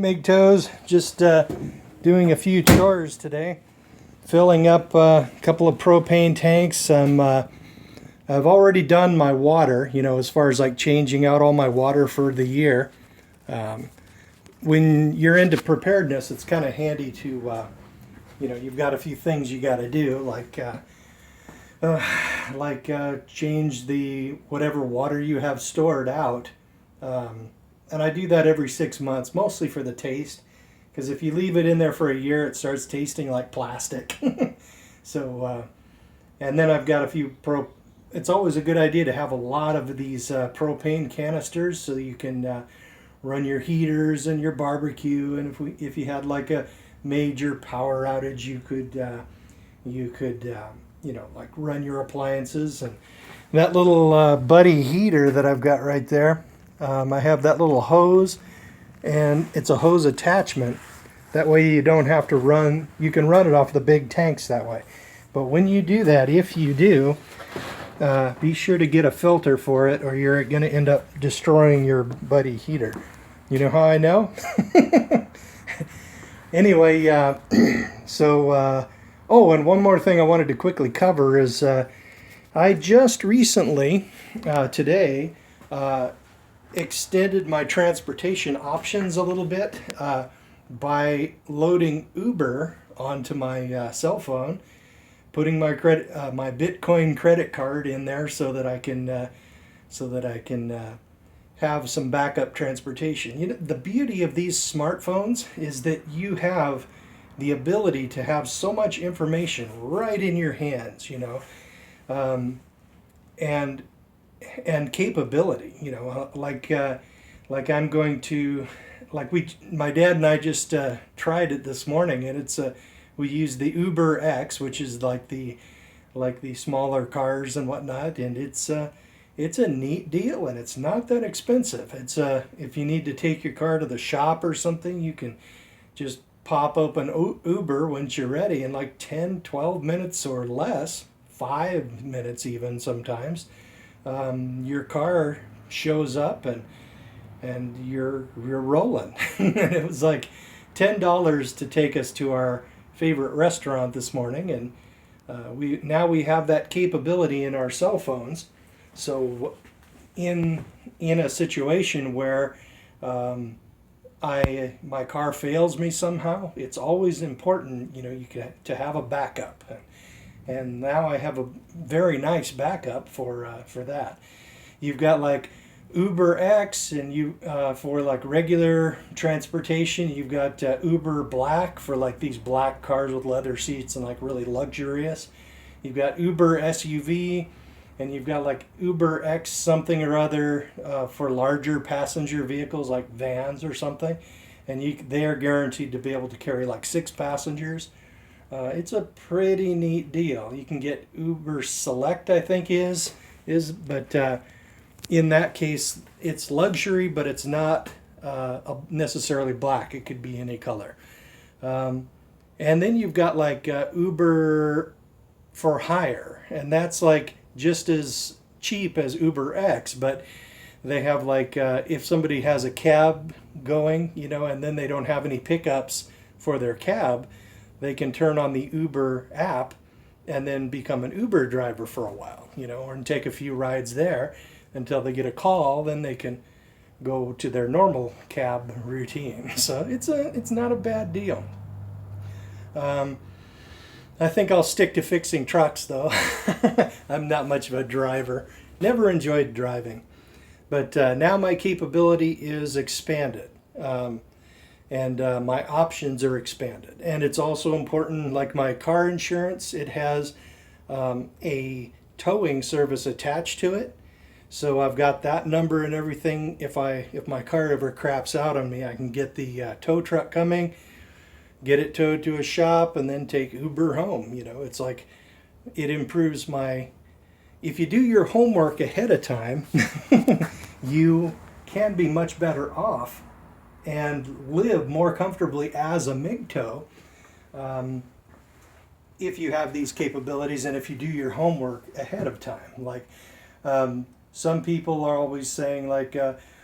MGTOWs, just doing a few chores today. Filling up a couple of propane tanks. I've already done my water, as far as like changing out all my water for the year. When you're into preparedness, it's kind of handy to, you've got a few things you got to do, like change the whatever water you have stored out. And I do that every 6 months, mostly for the taste, because if you leave it in there for a year, it starts tasting like plastic. So, and then I've got a few it's always a good idea to have a lot of these propane canisters so you can run your heaters and your barbecue. And if you had like a major power outage, you could like run your appliances. And that little buddy heater that I've got right there, I have that little hose, and it's a hose attachment. That way you don't have to run, you can run it off the big tanks that way. But when you do that, if you do, be sure to get a filter for it, or you're going to end up destroying your buddy heater. You know how I know? Anyway, oh, and one more thing I wanted to quickly cover is I just recently, today, extended my transportation options a little bit by loading Uber onto my cell phone, putting my my Bitcoin credit card in there so that I can have some backup transportation. The beauty of these smartphones is that you have the ability to have so much information right in your hands, and capability, like I'm going to, my dad and I just tried it this morning, and we use the Uber X, which is like the smaller cars and whatnot, and it's a neat deal, and it's not that expensive. It's if you need to take your car to the shop or something, you can just pop open Uber once you're ready, in like 10, 12 minutes or less, 5 minutes even sometimes. Your car shows up and you're rolling. And it was like $10 to take us to our favorite restaurant this morning, and we have that capability in our cell phones. So in a situation where my car fails me somehow, it's always important, to have a backup. And now I have a very nice backup for that. You've got like Uber X, and you for like regular transportation. You've got Uber Black for like these black cars with leather seats and like really luxurious. You've got Uber SUV, and you've got like Uber X something or other for larger passenger vehicles like vans or something, and they are guaranteed to be able to carry like 6 passengers. It's a pretty neat deal. You can get Uber Select, I think but in that case, it's luxury, but it's not necessarily black. It could be any color. And then you've got like Uber for hire, and that's like just as cheap as Uber X, but they have like if somebody has a cab going, and then they don't have any pickups for their cab, they can turn on the Uber app and then become an Uber driver for a while, or take a few rides there until they get a call. Then they can go to their normal cab routine. So it's not a bad deal. I think I'll stick to fixing trucks, though. I'm not much of a driver. Never enjoyed driving. But now my capability is expanded. And my options are expanded. And it's also important, like my car insurance, it has a towing service attached to it. So I've got that number and everything. If my car ever craps out on me, I can get the tow truck coming, get it towed to a shop, and then take Uber home. It's like it improves if you do your homework ahead of time, you can be much better off and live more comfortably as a MGTOW if you have these capabilities, and if you do your homework ahead of time. Like some people are always saying like,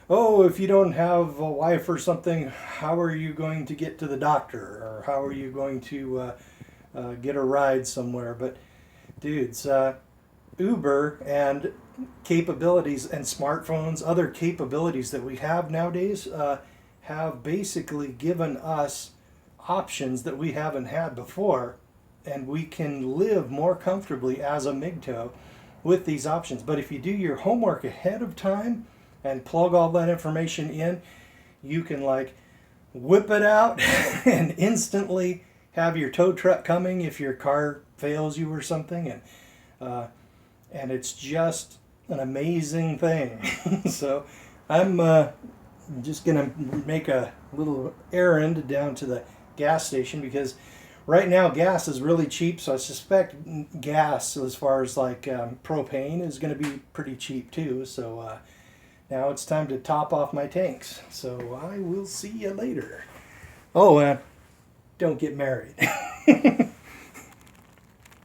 oh, if you don't have a wife or something, how are you going to get to the doctor, or how are you going to get a ride somewhere? But dudes, Uber and capabilities and smartphones, other capabilities that we have nowadays, have basically given us options that we haven't had before, and we can live more comfortably as a MGTOW with these options. But if you do your homework ahead of time and plug all that information in, you can like whip it out and instantly have your tow truck coming if your car fails you or something, and it's just an amazing thing. So I'm just gonna make a little errand down to the gas station because right now gas is really cheap. So I suspect gas, as far as like propane, is going to be pretty cheap too. So now it's time to top off my tanks. So I will see you later. Oh, don't get married.